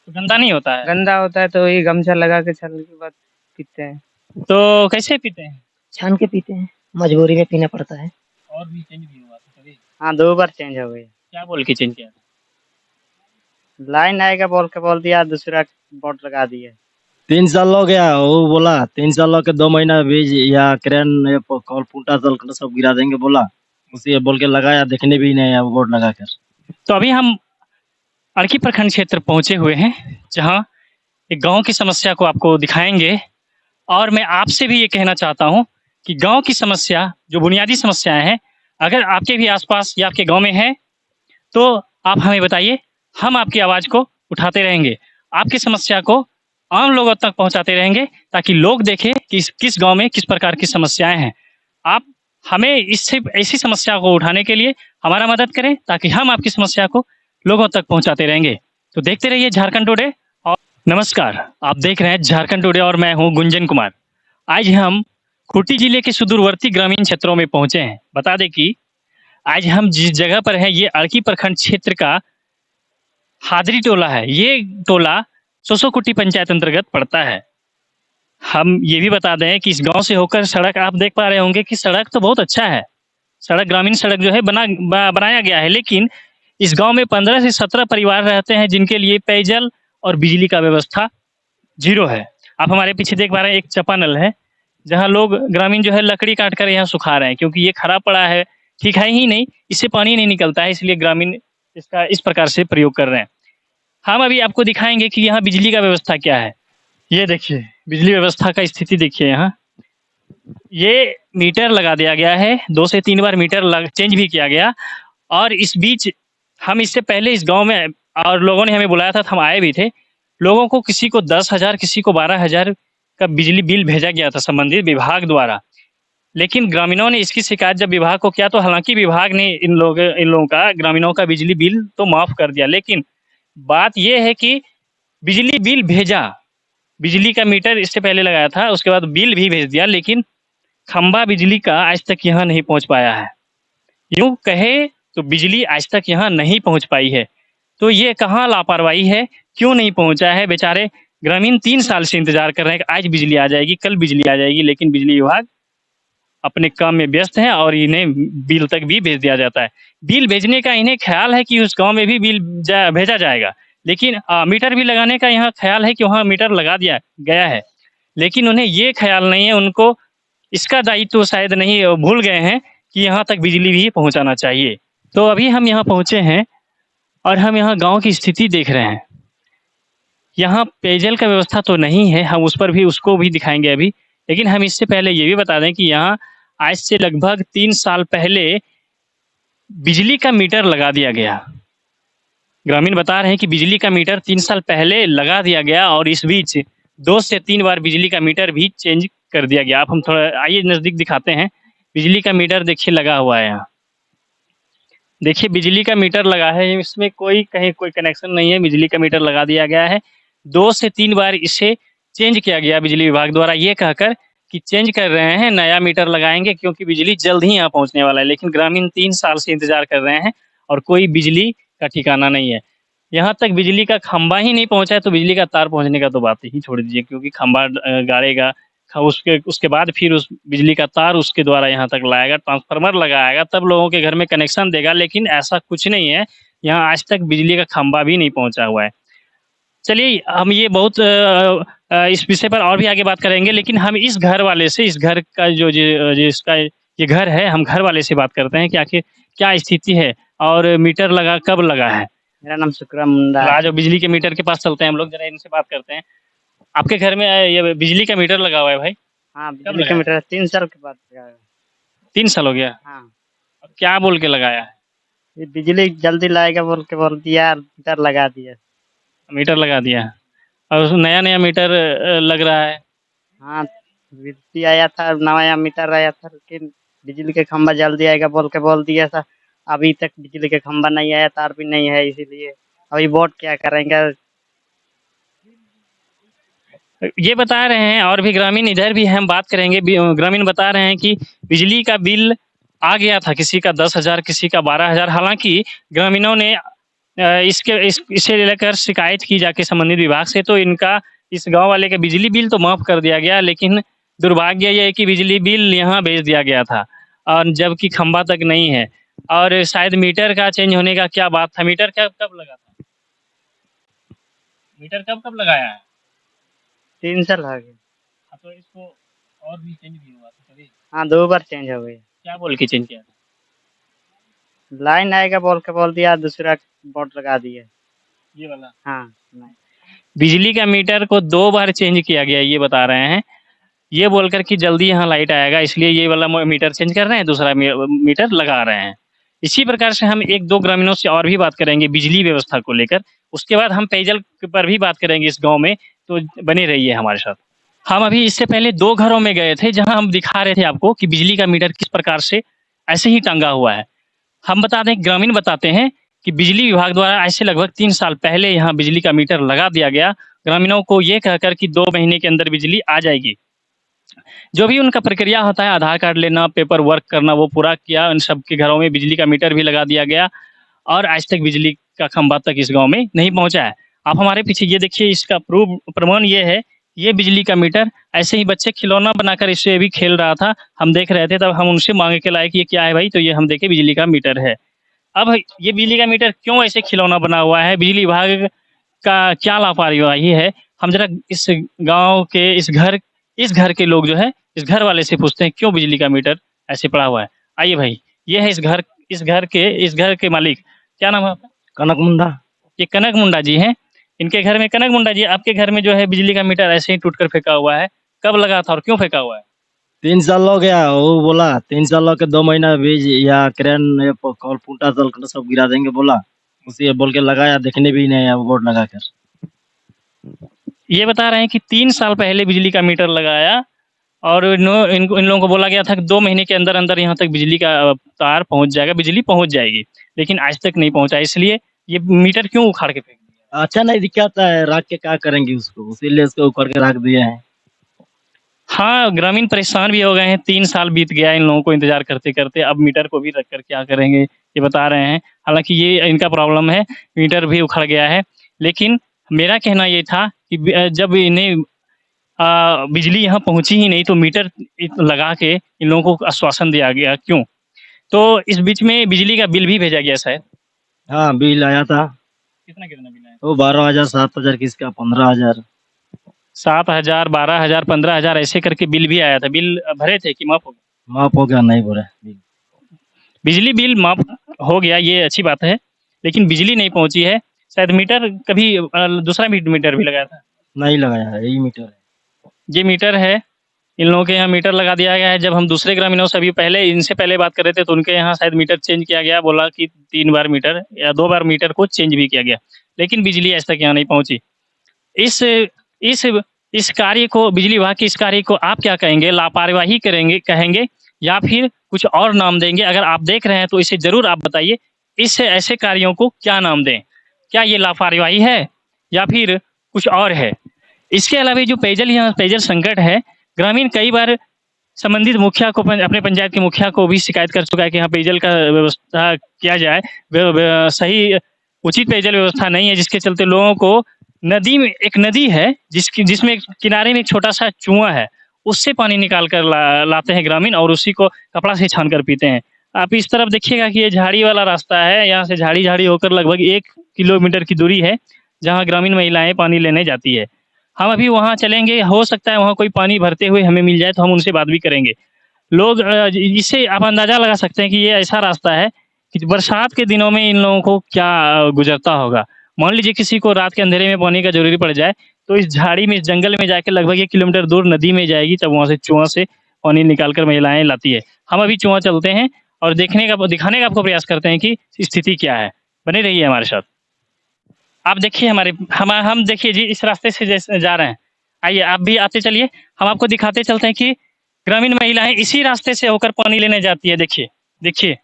तो गंदा नहीं होता है? गंदा होता है तो ये गमछा लगा के छलने के बाद पीते हैं। तो कैसे पीते हैं? छान के पीते हैं, मजबूरी में पीना पड़ता है। और भी चेंज भी हुआ था कभी? हाँ, 2 बार चेंज हो गई। क्या बोल के चेंज किया था? लाइन आएगा बोल के बोल दिया, दूसरा बोर्ड लगा दिए। 3 साल हो गया, वो बोला 3 साल हो के 2 महीना बीज या क्रेन ये कॉल पुंटा तल सब गिरा देंगे बोला। उसी बोल के लगाया, देखने भी नहीं आया वो बोर्ड लगा कर। तो अभी हम अड़की प्रखंड क्षेत्र पहुंचे हुए हैं, जहां एक गांव की समस्या को आपको दिखाएंगे। और मैं आपसे भी ये कहना चाहता हूं कि गांव की समस्या, जो बुनियादी समस्याएं हैं, अगर आपके भी आसपास या आपके गांव में है तो आप हमें बताइए। हम आपकी आवाज़ को उठाते रहेंगे, आपकी समस्या को आम लोगों तक पहुंचाते रहेंगे, ताकि लोग देखें कि किस गांव में किस प्रकार की समस्याएं हैं। आप हमें इससे ऐसी समस्या को उठाने के लिए हमारा मदद करें, ताकि हम आपकी समस्या को लोगों तक पहुंचाते रहेंगे। तो देखते रहिए झारखंड टुडे। और नमस्कार, आप देख रहे हैं झारखंड टुडे और मैं हूं गुंजन कुमार। आज हम खूंटी जिले के सुदूरवर्ती ग्रामीण क्षेत्रों में पहुंचे हैं। बता दें कि आज हम जिस जगह पर हैं, ये अड़की प्रखंड क्षेत्र का हादरी टोला है। ये टोला सोसोकुटी पंचायत अंतर्गत पड़ता है। हम ये भी बता दें कि इस गांव से होकर सड़क आप देख पा रहे होंगे कि सड़क तो बहुत अच्छा है। सड़क, ग्रामीण सड़क जो है बनाया गया है, लेकिन इस गांव में 15 से 17 परिवार रहते हैं, जिनके लिए पेयजल और बिजली का व्यवस्था जीरो है। आप हमारे पीछे देख पा रहे हैं एक चापानल है, जहाँ लोग ग्रामीण जो है लकड़ी काट कर यहाँ सुखा रहे हैं, क्योंकि ये खराब पड़ा है, ठीक है ही नहीं, इससे पानी नहीं निकलता है, इसलिए ग्रामीण इसका इस प्रकार से प्रयोग कर रहे हैं। हम अभी आपको दिखाएंगे कि यहाँ बिजली का व्यवस्था क्या है। ये देखिए बिजली व्यवस्था का स्थिति देखिए। यहाँ ये मीटर लगा दिया गया है, 2 से 3 बार मीटर चेंज भी किया गया। और इस बीच हम इससे पहले इस गांव में, और लोगों ने हमें बुलाया था, हम आए भी थे। लोगों को किसी को 10,000, किसी को 12,000 का बिजली बिल भेजा गया था संबंधित विभाग द्वारा। लेकिन ग्रामीणों ने इसकी शिकायत जब विभाग को किया, तो हालांकि विभाग ने इन लोगों का, ग्रामीणों का बिजली बिल तो माफ़ कर दिया। लेकिन बात यह है कि बिजली बिल भेजा, बिजली का मीटर इससे पहले लगाया था, उसके बाद बिल भी भेज दिया, लेकिन खंबा बिजली का आज तक यहाँ नहीं पहुँच पाया है। यूँ कहे तो बिजली आज तक यहाँ नहीं पहुँच पाई है। तो ये कहाँ लापरवाही है, क्यों नहीं पहुँचा है? बेचारे ग्रामीण 3 साल से इंतजार कर रहे हैं कि आज बिजली आ जाएगी, कल बिजली आ जाएगी, लेकिन बिजली विभाग अपने काम में व्यस्त है और इन्हें बिल तक भी भेज दिया जाता है। बिल भेजने का इन्हें ख्याल है कि उस गांव में भी बिल भेजा जाएगा, लेकिन मीटर भी लगाने का यहाँ ख्याल है कि वहाँ मीटर लगा दिया गया है, लेकिन उन्हें ये ख्याल नहीं है, उनको इसका दायित्व शायद नहीं, भूल गए हैं कि यहाँ तक बिजली भी पहुँचाना चाहिए। तो अभी हम यहाँ पहुँचे हैं और हम यहाँ गाँव की स्थिति देख रहे हैं। यहाँ पेयजल का व्यवस्था तो नहीं है, हम उसको भी दिखाएंगे अभी। लेकिन हम इससे पहले ये भी बता दें कि यहाँ आज से लगभग 3 साल पहले बिजली का मीटर लगा दिया गया। ग्रामीण बता रहे हैं कि बिजली का मीटर 3 साल पहले लगा दिया गया, और इस बीच 2 से 3 बार बिजली का मीटर भी चेंज कर दिया गया। आप हम थोड़ा आइए नज़दीक दिखाते हैं। बिजली का मीटर देखिए लगा हुआ है यहाँ। देखिए बिजली का मीटर लगा है, इसमें कहीं कोई कनेक्शन नहीं है, बिजली का मीटर लगा दिया गया है। 2 से 3 बार इसे चेंज किया गया बिजली विभाग द्वारा, ये कहकर कि चेंज कर रहे हैं, नया मीटर लगाएंगे, क्योंकि बिजली जल्द ही यहाँ पहुँचने वाला है। लेकिन ग्रामीण 3 साल से इंतजार कर रहे हैं और कोई बिजली का ठिकाना नहीं है। यहाँ तक बिजली का खंबा ही नहीं पहुँचा है, तो बिजली का तार पहुँचने का तो बात ही छोड़ दीजिए, क्योंकि खंबा गाड़ेगा, उसके बाद फिर उस बिजली का तार उसके द्वारा यहाँ तक लाएगा, ट्रांसफार्मर लगाएगा, तब लोगों के घर में कनेक्शन देगा। लेकिन ऐसा कुछ नहीं है, यहाँ आज तक बिजली का खंबा भी नहीं पहुँचा हुआ है। चलिए हम ये बहुत इस विषय पर और भी आगे बात करेंगे, लेकिन हम इस घर वाले से, इस घर का जिसका ये घर है, हम घर वाले से बात करते हैं कि आखिर क्या स्थिति है और मीटर कब लगा है। मेरा नाम शुक्रा मुंडा है। आज बिजली के मीटर के पास चलते हैं हम लोग, जरा इनसे बात करते हैं। आपके घर में ये बिजली का मीटर लगा हुआ है भाई? हाँ, बिजली का मीटर 3 साल के बाद लगाया। 3 साल हो गया? हाँ। क्या बोल के लगाया है? ये बिजली जल्दी लाएगा बोल के बोल दिया, मीटर लगा दिया। मीटर लगा दिया और नया मीटर लग रहा है। हाँ, बिजली आया था, नया मीटर आया था, लेकिन बिजली के खंबा जल्दी आएगा बोल के बोल दिया था। अभी तक बिजली का खंबा नहीं आया, तार भी नहीं है, इसीलिए अभी वोट क्या करेंगे। ये बता रहे हैं, और भी ग्रामीण इधर भी हम बात करेंगे। ग्रामीण बता रहे हैं कि बिजली का बिल आ गया था, किसी का 10,000, किसी का 12,000। हालांकि ग्रामीणों ने इसे लेकर शिकायत की जाके संबंधित विभाग से, तो इनका इस गांव वाले का बिजली बिल तो माफ कर दिया गया, लेकिन दुर्भाग्य ये है कि बिजली बिल यहाँ भेज दिया गया था, और जबकि खंबा तक नहीं है। और शायद मीटर का चेंज होने का क्या बात था? मीटर कब कब लगा था? मीटर कब कब लगाया है? 3 साल हो गए। हाँ, तो इसको और भी चेंज भी हुआ था कभी? हाँ 2 बार चेंज हो गई। क्या बोल के चेंज किया था? लाइन आएगा बोल के बोल दिया, दूसरा बोर्ड लगा दिए। ये वाला हाँ नहीं। बिजली का मीटर को 2 बार चेंज किया गया, ये बता रहे हैं। ये बोलकर कि जल्दी यहाँ लाइट आएगा, इसलिए ये वाला मीटर चेंज कर रहे हैं, दूसरा मीटर लगा रहे हैं। इसी प्रकार से हम 1-2 ग्रामीणों से और भी बात करेंगे बिजली व्यवस्था को लेकर। उसके बाद हम पेयजल पर भी बात करेंगे इस गाँव में, तो बने रहिए हमारे साथ। हम अभी इससे पहले 2 घरों में गए थे, जहाँ हम दिखा रहे थे आपको कि बिजली का मीटर किस प्रकार से ऐसे ही टांगा हुआ है। हम बता दें, ग्रामीण बताते हैं कि बिजली विभाग द्वारा ऐसे लगभग 3 साल पहले यहाँ बिजली का मीटर लगा दिया गया, ग्रामीणों को ये कहकर कि 2 महीने के अंदर बिजली आ जाएगी। जो भी उनका प्रक्रिया होता है, आधार कार्ड लेना, पेपर वर्क करना, वो पूरा किया। उन सबके घरों में बिजली का मीटर भी लगा दिया गया, और आज तक बिजली का खंभा तक इस गाँव में नहीं पहुँचा है। आप हमारे पीछे ये देखिए, इसका प्रमाण ये है, ये बिजली का मीटर ऐसे ही बच्चे खिलौना बनाकर इससे भी खेल रहा था। हम देख रहे थे, तब हम उनसे मांगे के लाए कि ये क्या है भाई? तो ये हम देखे बिजली का मीटर है। अब ये बिजली का मीटर क्यों ऐसे खिलौना बना हुआ है? बिजली विभाग का क्या लापरवाही है? हम जरा इस गाँव के इस घर के लोग जो है, इस घर वाले से पूछते हैं, क्यों बिजली का मीटर ऐसे पड़ा हुआ है? आइए भाई, ये है इस घर के मालिक। क्या नाम है आपका? कनक मुंडा। ये कनक मुंडा जी हैं। इनके घर में, कनक मुंडा जी, आपके घर में जो है बिजली का मीटर ऐसे ही टूट कर फेंका हुआ है। कब लगा था और क्यों फेंका हुआ है? 3 साल हो गया, वो बोला 3 साल हो के 2 महीना बीज या क्रेन ये कॉल पुंटा तल सब गिरा देंगे बोला। उसी बोल के लगाया, देखने भी नहीं है वो बोर्ड लगा कर। ये बता रहे हैं कि 3 साल पहले बिजली का मीटर लगाया, और इन लोगों को बोला गया था कि 2 महीने के अंदर अंदर यहाँ तक बिजली का तार पहुँच जाएगा, बिजली पहुँच जाएगी, लेकिन आज तक नहीं पहुँचा। इसलिए ये मीटर क्यों उखाड़ के फेंक दिया? अच्छा नहीं दिखाता है, रख के क्या करेंगे उसको, इसीलिए उसको ऊपर के रख दिए हैं। हाँ, ग्रामीण परेशान भी हो गए हैं। 3 साल बीत गया इन लोगों को इंतजार करते-करते, अब मीटर को भी रख कर क्या करेंगे, ये बता रहे हैं। हालाँकि ये इनका प्रॉब्लम है, मीटर भी उखड़ गया है। लेकिन मेरा कहना ये था कि जब इन्हें बिजली यहाँ पहुँची ही नहीं, तो मीटर लगा के इन लोगों को आश्वासन दिया गया, क्यों? तो इस बीच में बिजली का बिल भी भेजा गया शायद। हाँ बिल आया था, कितना बिल आया? वो 12,000 7,000 किसका 15,000। 7,000, 12,000, 15,000 ऐसे करके बिल भी आया था। बिल भरे थे कि माफ हो गया? माफ हो गया, नहीं बोले बिल। बिजली बिल माफ हो गया, ये अच्छी बात है, लेकिन बिजली नहीं पहुँची है। शायद मीटर कभी दूसरा मीटर भी लगाया था? नहीं लगाया है, यही मीटर है। ये मीटर है, इन लोगों के यहाँ मीटर लगा दिया गया है। जब हम दूसरे ग्रामीणों से अभी पहले इनसे पहले बात कर रहे थे, तो उनके यहाँ शायद मीटर चेंज किया गया, बोला कि 3 बार मीटर या 2 बार मीटर को चेंज भी किया गया, लेकिन बिजली आज तक यहाँ नहीं पहुँची। इस इस इस कार्य को, बिजली विभाग के इस कार्य को आप क्या कहेंगे? लापरवाही कहेंगे, या फिर कुछ और नाम देंगे? अगर आप देख रहे हैं तो इसे ज़रूर आप बताइए, इस ऐसे कार्यों को क्या नाम दें? क्या ये लापरवाही है या फिर कुछ और है? इसके अलावा जो पेयजल संकट है, ग्रामीण कई बार संबंधित मुखिया को, अपने पंचायत के मुखिया को भी शिकायत कर चुका है कि यहाँ पेयजल का व्यवस्था किया जाए। सही उचित पेयजल व्यवस्था नहीं है, जिसके चलते लोगों को एक नदी है जिसमें किनारे में एक छोटा सा कुआं है, उससे पानी निकाल कर लाते हैं ग्रामीण, और उसी को कपड़ा से छान कर पीते हैं। आप इस तरफ देखिएगा कि ये झाड़ी वाला रास्ता है, यहाँ से झाड़ी होकर लगभग 1 किलोमीटर की दूरी है, जहाँ ग्रामीण महिलाएं पानी लेने जाती है। हम अभी वहाँ चलेंगे, हो सकता है वहाँ कोई पानी भरते हुए हमें मिल जाए, तो हम उनसे बात भी करेंगे। लोग इससे आप अंदाजा लगा सकते हैं कि ये ऐसा रास्ता है कि बरसात के दिनों में इन लोगों को क्या गुजरता होगा। मान लीजिए किसी को रात के अंधेरे में पानी का जरूरी पड़ जाए, तो इस झाड़ी में, इस जंगल में जाके लगभग 1 किलोमीटर दूर नदी में जाएगी, तब वहाँ से कुआं से पानी निकाल कर महिलाएं लाती है। हम अभी कुआं चलते हैं और दिखाने का आपको प्रयास करते हैं कि स्थिति क्या है। बने रहिए हमारे साथ। आप देखिए हम देखिए जी, इस रास्ते से जैसे जा रहे हैं, आइए आप भी आते चलिए, हम आपको दिखाते चलते हैं कि ग्रामीण महिलाएं इसी रास्ते से होकर पानी लेने जाती है। देखिए,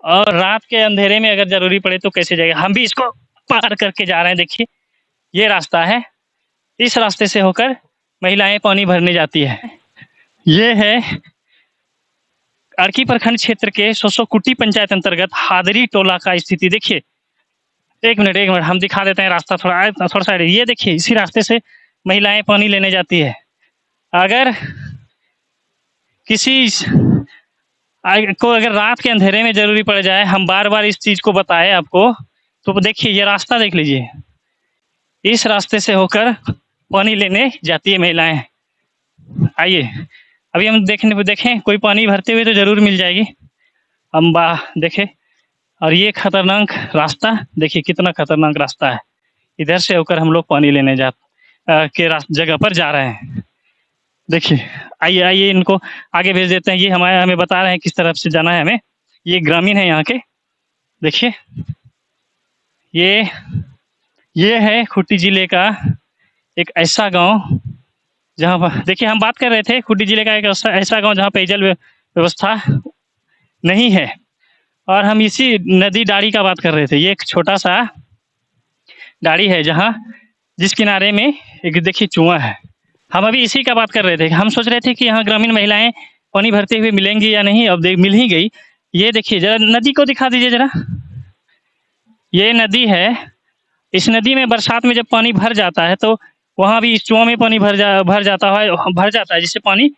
और रात के अंधेरे में अगर जरूरी पड़े तो कैसे जाएगा। हम भी इसको पार करके जा रहे हैं। देखिए, ये रास्ता है, इस रास्ते से होकर महिलाएं पानी भरने जाती है। ये है अर्की प्रखंड क्षेत्र के सोसोकुटी पंचायत अंतर्गत हादरी टोला का स्थिति। देखिए, एक मिनट हम दिखा देते हैं रास्ता थोड़ा सा। ये देखिए इसी रास्ते से महिलाएं पानी लेने जाती है। अगर किसी को अगर रात के अंधेरे में जरूरी पड़ जाए, हम बार बार इस चीज को बताए आपको, तो देखिए ये रास्ता देख लीजिए, इस रास्ते से होकर पानी लेने जाती है महिलाएं। आइए अभी हम देखें कोई पानी भरते हुए तो जरूर मिल जाएगी। हम देखें, और ये खतरनाक रास्ता देखिए, कितना खतरनाक रास्ता है। इधर से होकर हम लोग पानी लेने के जगह पर जा रहे हैं। देखिए आइए आइए इनको आगे भेज देते हैं। ये हमें बता रहे हैं किस तरफ से जाना है हमें। ये ग्रामीण है यहाँ के। देखिए ये है खूंटी जिले का एक ऐसा गांव जहाँ पर देखिए हम बात कर रहे थे, खूंटी जिले का एक ऐसा गांव जहाँ पेयजल व्यवस्था नहीं है। और हम इसी नदी डाड़ी का बात कर रहे थे। ये एक छोटा सा डाड़ी है जहाँ जिस किनारे में एक देखिए कुआं है। हम अभी इसी का बात कर रहे थे। हम सोच रहे थे कि यहाँ ग्रामीण महिलाएं पानी भरते हुए मिलेंगी या नहीं। अब मिल ही गई। ये देखिए जरा नदी को दिखा दीजिए जरा। ये नदी है। इस नदी में बरसात में जब पानी भर जाता है तो वहाँ भी इस कुआं में पानी भर जाता है, जिससे पानी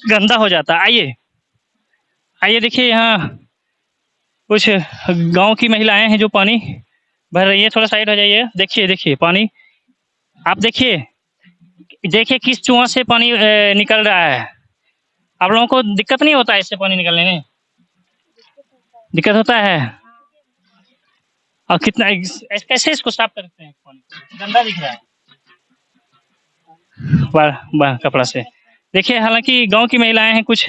गंदा हो जाता है। आइए आइए देखिए यहाँ कुछ गांव की महिलाएं हैं जो पानी भर रही है। थोड़ा साइड हो जाइए। देखिए देखिए पानी, आप देखिए किस कुआं से पानी निकल रहा है। आप लोगों को दिक्कत नहीं होता है इससे पानी निकलने में? दिक्कत होता है। और कितना कैसे इसको साफ करते हैं? पानी गंदा दिख रहा है कपड़ा से। देखिए हालांकि गांव की महिलाएं हैं, कुछ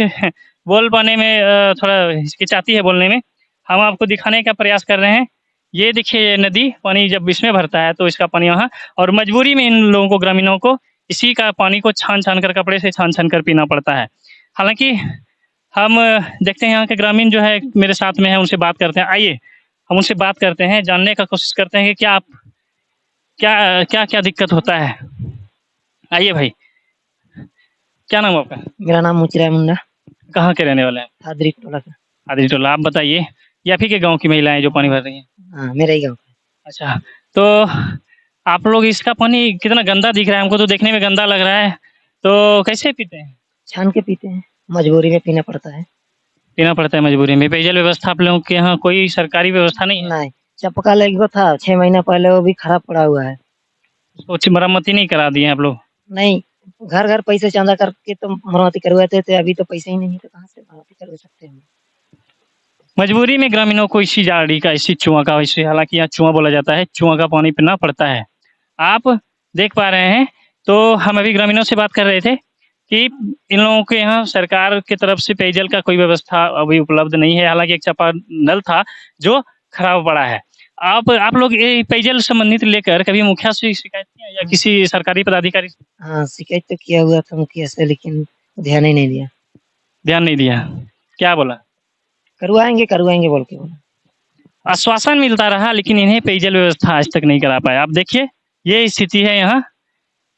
बोल पाने में थोड़ा हिचकिचाती है बोलने में। हम आपको दिखाने का प्रयास कर रहे हैं। ये देखिए नदी पानी जब इसमें भरता है तो इसका पानी वहाँ, और मजबूरी में इन लोगों को, ग्रामीणों को इसी का पानी को छान कर कपड़े से छान कर पीना पड़ता है। हालांकि हम देखते हैं यहाँ के ग्रामीण जो है मेरे साथ में है, उनसे बात करते हैं। आइए हम उनसे बात करते हैं, जानने का कोशिश करते हैं कि क्या दिक्कत होता है। आइए भाई, क्या नाम है आपका? मेरा नाम मुचरा मुंडा, कहाँ के रहने वाले हैं? हादरी टोला का। आदि टोला। आप बताइए, ये आप ही के गाँव की महिलाएं जो पानी भर रही हैं? हाँ, मेरा ही गाँव। अच्छा, तो आप लोग इसका पानी कितना गंदा दिख रहा है, हमको तो देखने में गंदा लग रहा है, तो कैसे पीते हैं? छान के पीते हैं, मजबूरी में पीना पड़ता है। पीना पड़ता है मजबूरी में। पेयजल व्यवस्था आप लोगों के यहाँ कोई सरकारी व्यवस्था नहीं है? नहीं, चापाकल एक था 6 महीना पहले, वो भी खराब पड़ा हुआ है। उसकी मरम्मती नहीं करा दिए आप लोग? नहीं, घर घर पैसे चंदा करके तो मरम्मती करवाते थे। अभी तो पैसे ही नहीं है तो कहाँ से मरम्मती करवा सकते हैं? मजबूरी में ग्रामीणों को इसी जाड़ी का, इसी चुआ का, इसी हालांकि यहाँ चुआ बोला जाता है, चुआ का पानी पीना पड़ता है। आप देख पा रहे हैं। तो हम अभी ग्रामीणों से बात कर रहे थे कि इन लोगों के यहाँ सरकार की तरफ से पेयजल का कोई व्यवस्था अभी उपलब्ध नहीं है। हालांकि एक चापा नल था जो खराब पड़ा है। आप लोग ये पेयजल संबंधित लेकर कभी मुखिया से शिकायत किया या किसी सरकारी पदाधिकारी? हाँ, शिकायत तो किया हुआ था मुखिया से, लेकिन ध्यान ही नहीं दिया। ध्यान नहीं दिया? क्या बोला? करवाएंगे बोल के बोला। आश्वासन मिलता रहा, लेकिन इन्हें पेयजल व्यवस्था आज तक नहीं करा पाया। आप देखिए ये स्थिति है यहाँ।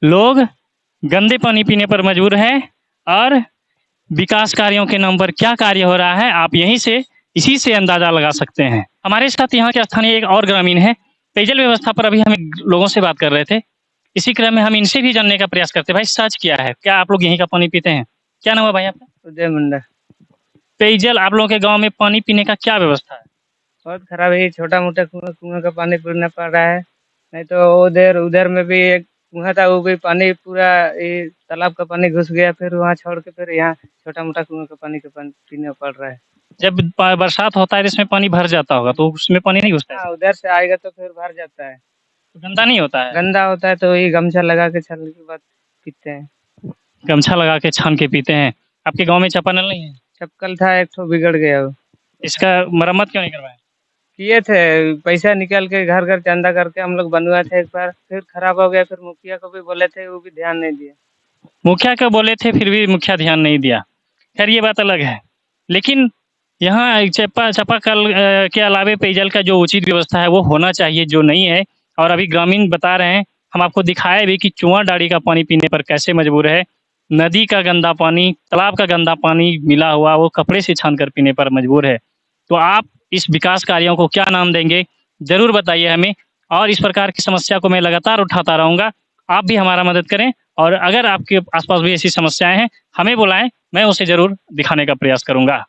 लोग गंदे पानी पीने पर मजबूर हैं, और विकास कार्यों के नाम पर क्या कार्य हो रहा है आप इसी से अंदाजा लगा सकते हैं। हमारे साथ यहाँ के स्थानीय एक और ग्रामीण है। पेयजल व्यवस्था पर अभी हम लोगों से बात कर रहे थे। इसी क्रम में हम इनसे भी जानने का प्रयास करते हैं। भाई सच क्या है, क्या आप लोग यहीं का पानी पीते हैं? क्या नाम है भाई आपका? उदय मुंडा। पेयजल आप लोगों के गाँव में पानी पीने का क्या व्यवस्था है? बहुत खराब है। छोटा मोटा कुआं का पानी पीना पड़ रहा है। नहीं तो उधर में भी एक कुआं था, वो भी पानी पूरा ये तालाब का पानी घुस गया। फिर वहाँ छोड़ के फिर यहाँ छोटा मोटा कुआं का पानी पीना पड़ रहा है। जब बरसात होता है इसमें पानी भर जाता होगा तो उसमें पानी नहीं घुसता है? हाँ, उधर से आएगा तो फिर भर जाता है। तो गंदा नहीं होता है? गंदा होता है तो ये गमछा लगा के छलने के बाद पीते हैं। गमछा लगा के छान के पीते हैं। आपके गांव में चापानल नहीं है? चपकल था, एक तो बिगड़ गया। वो इसका मरम्मत क्यों नहीं करवाया? किए थे, पैसा निकाल के घर घर चंदा करके हम लोग बनवाए थे एक बार, फिर खराब हो गया। फिर मुखिया को भी बोले थे, वो भी ध्यान नहीं दिया। मुखिया को बोले थे फिर भी मुखिया ध्यान नहीं दिया। खैर ये बात अलग है, लेकिन यहाँ चापाकल के अलावे पेयजल का जो उचित व्यवस्था है वो होना चाहिए, जो नहीं है। और अभी ग्रामीण बता रहे हैं, हम आपको दिखाए भी कि चुआ डाड़ी का पानी पीने पर कैसे मजबूर है। नदी का गंदा पानी, तालाब का गंदा पानी मिला हुआ वो कपड़े से छान कर पीने पर मजबूर है। तो आप इस विकास कार्यों को क्या नाम देंगे, जरूर बताइए हमें। और इस प्रकार की समस्या को मैं लगातार उठाता रहूँगा। आप भी हमारा मदद करें और अगर आपके आस-पास भी ऐसी समस्याएँ हैं, हमें बुलाएँ, मैं उसे ज़रूर दिखाने का प्रयास करूँगा।